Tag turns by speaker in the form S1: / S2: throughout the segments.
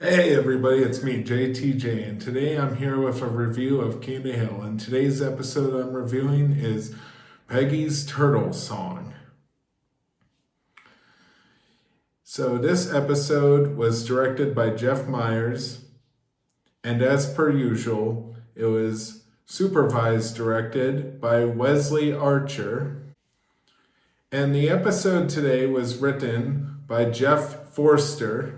S1: Hey everybody, it's me, JTJ, and today I'm here with a review of King of the Hill. And today's episode I'm reviewing is Peggy's Turtle Song. So this episode was directed by Jeff Myers, and as per usual, it was directed by Wesley Archer. And the episode today was written by Jeff Forster,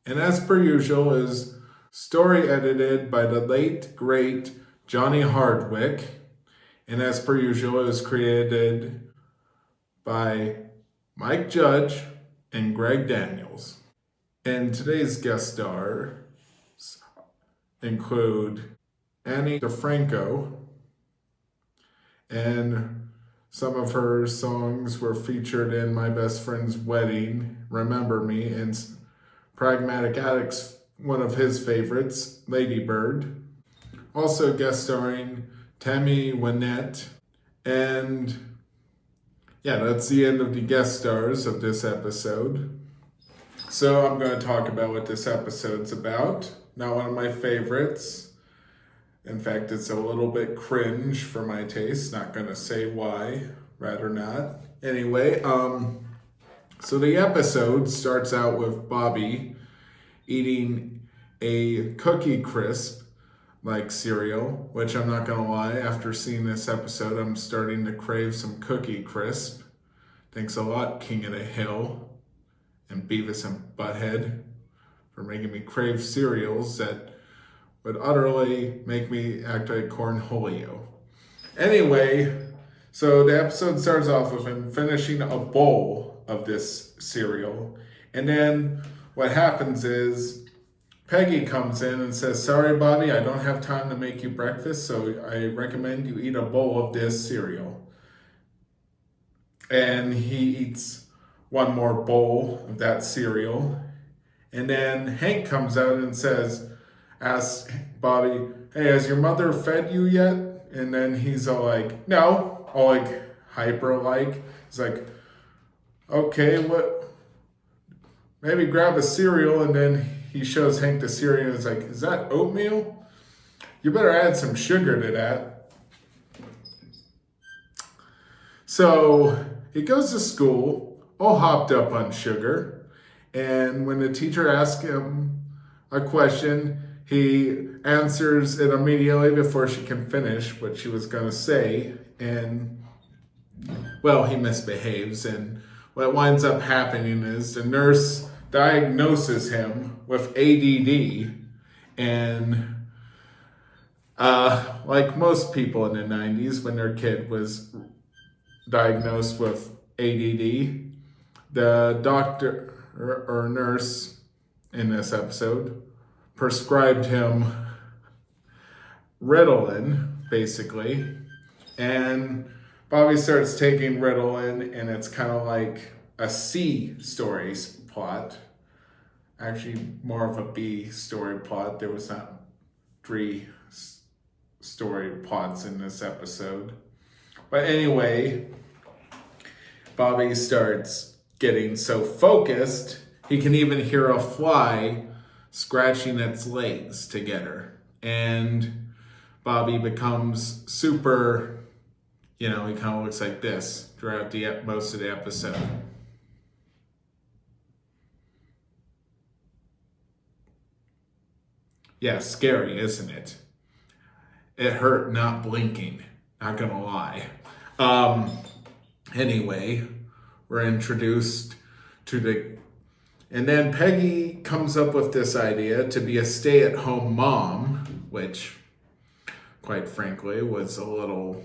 S1: and as per usual is story edited by the late, great Johnny Hardwick. And as per usual, it was created by Mike Judge and Greg Daniels. And today's guest stars include Annie DeFranco, and some of her songs were featured in My Best Friend's Wedding, Remember Me, and Pragmatic Addict's one of his favorites, Lady Bird. Also guest starring Tammy Wynette. And yeah, that's the end of the guest stars of this episode. So I'm going to talk about what this episode's about. Not one of my favorites. In fact, it's a little bit cringe for my taste. Not going to say why, rather not. Anyway, so the episode starts out with Bobby eating a Cookie Crisp like cereal, which I'm not gonna lie, after seeing this episode, I'm starting to crave some Cookie Crisp. Thanks a lot, King of the Hill and Beavis and Butthead, for making me crave cereals that would utterly make me act like cornholio. Anyway, so the episode starts off with him finishing a bowl of this cereal, and then what happens is Peggy comes in and says, "Sorry, Bobby, I don't have time to make you breakfast, so I recommend you eat a bowl of this cereal." And he eats one more bowl of that cereal. And then Hank comes out and asks Bobby, "Hey, has your mother fed you yet?" And then he's all like, "No," all like hyper like. He's like, "Okay, what? Maybe grab a cereal." And then he shows Hank the cereal and is like, "Is that oatmeal? You better add some sugar to that." So he goes to school, all hopped up on sugar. And when the teacher asks him a question, he answers it immediately before she can finish what she was going to say. And, well, he misbehaves. And what winds up happening is the nurse diagnoses him with ADD, and like most people in the 90s, when their kid was diagnosed with ADD, the doctor or nurse in this episode prescribed him Ritalin, basically. And Bobby starts taking Ritalin, and it's kind of like a C story plot. Actually, more of a B story plot. There was not 3 story plots in this episode. But anyway, Bobby starts getting so focused, he can even hear a fly scratching its legs together. And Bobby becomes super, he kind of looks like this throughout most of the episode. Yeah, scary, isn't it? It hurt not blinking, not gonna lie. Anyway, we're introduced to and then Peggy comes up with this idea to be a stay-at-home mom, which, quite frankly, was a little,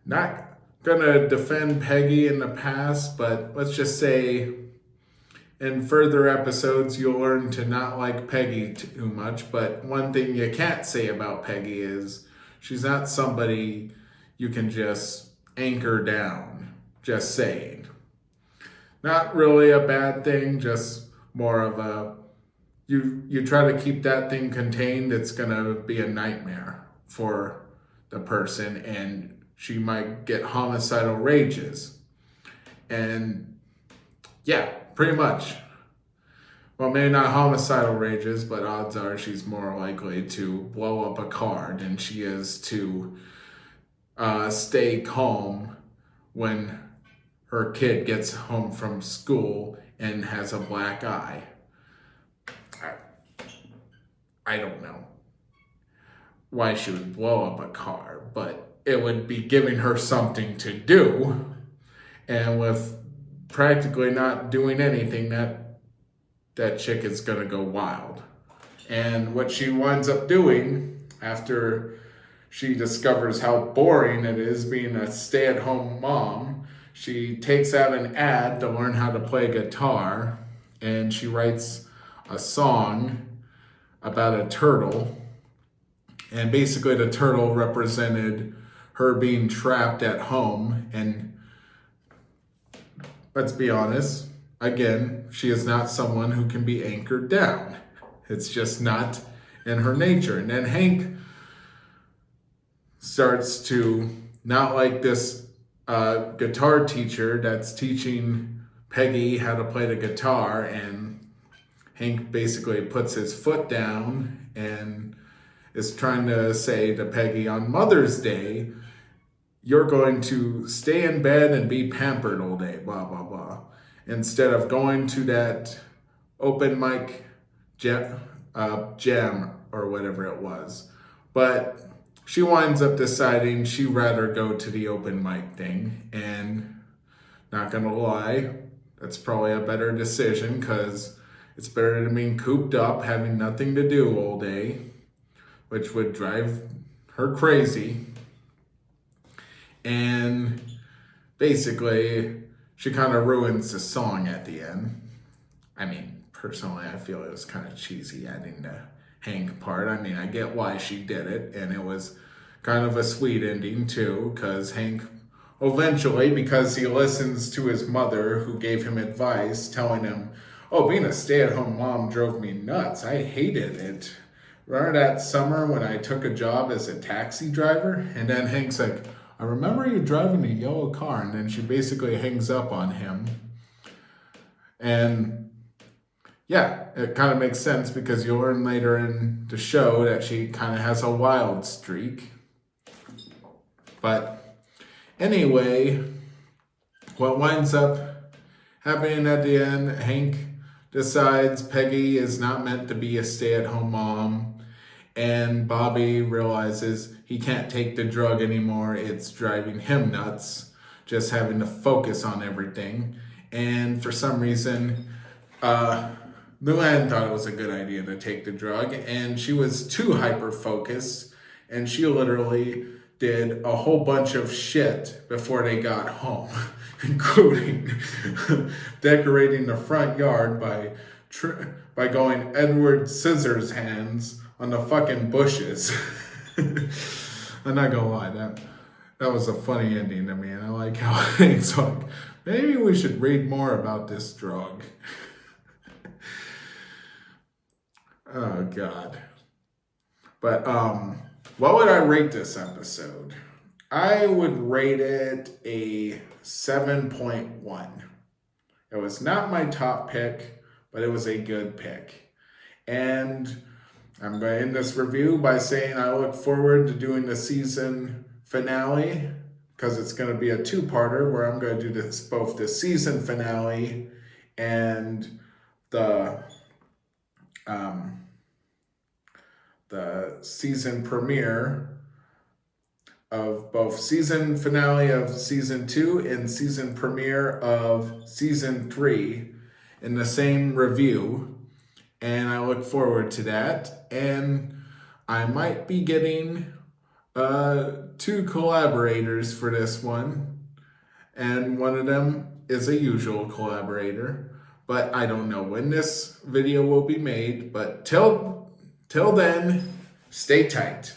S1: not gonna defend Peggy in the past, but let's just say in further episodes, you'll learn to not like Peggy too much. But one thing you can't say about Peggy is she's not somebody you can just anchor down. Just saying. Not really a bad thing, just more of a, you try to keep that thing contained, it's going to be a nightmare for the person, and she might get homicidal rages. And yeah, pretty much. Well, maybe not homicidal rages, but odds are she's more likely to blow up a car than she is to stay calm when her kid gets home from school and has a black eye. I don't know why she would blow up a car, but it would be giving her something to do. And with practically not doing anything, that chick is gonna go wild. And what she winds up doing after she discovers how boring it is being a stay-at-home mom, she takes out an ad to learn how to play guitar, and she writes a song about a turtle. And basically the turtle represented her being trapped at home. And let's be honest, again, she is not someone who can be anchored down. It's just not in her nature. And then Hank starts to not like this guitar teacher that's teaching Peggy how to play the guitar, and Hank basically puts his foot down and is trying to say to Peggy, on Mother's Day, you're going to stay in bed and be pampered all day, blah, blah, blah. Instead of going to that open mic jam or whatever it was. But she winds up deciding she'd rather go to the open mic thing. And not gonna lie, that's probably a better decision, because it's better than being cooped up, having nothing to do all day, which would drive her crazy. And basically, she kind of ruins the song at the end. I mean, personally, I feel it was kind of cheesy adding the Hank part. I mean, I get why she did it, and it was kind of a sweet ending too, because Hank eventually, because he listens to his mother who gave him advice, telling him, oh, being a stay-at-home mom drove me nuts. I hated it. Remember that summer when I took a job as a taxi driver? And then Hank's like, I remember you driving a yellow car. And then she basically hangs up on him. And yeah, it kind of makes sense, because you'll learn later in the show that she kind of has a wild streak. But anyway, what winds up happening at the end, Hank decides Peggy is not meant to be a stay-at-home mom, and Bobby realizes he can't take the drug anymore. It's driving him nuts, just having to focus on everything. And for some reason, Luann thought it was a good idea to take the drug, and she was too hyper-focused, and she literally did a whole bunch of shit before they got home, including decorating the front yard by going Edward Scissorhands on the fucking bushes. I'm not gonna lie, that was a funny ending to me, and I like how it's like, maybe we should read more about this drug. Oh God. But what would I rate this episode? I would rate it a 7.1. It was not my top pick, but it was a good pick. And I'm going to end this review by saying I look forward to doing the season finale, because it's going to be a two-parter where I'm going to do this, both the season finale and the season premiere of both season finale of season 2 and season premiere of season 3 in the same review. And I look forward to that. And I might be getting 2 collaborators for this one. And one of them is a usual collaborator. But I don't know when this video will be made. But till then, stay tight.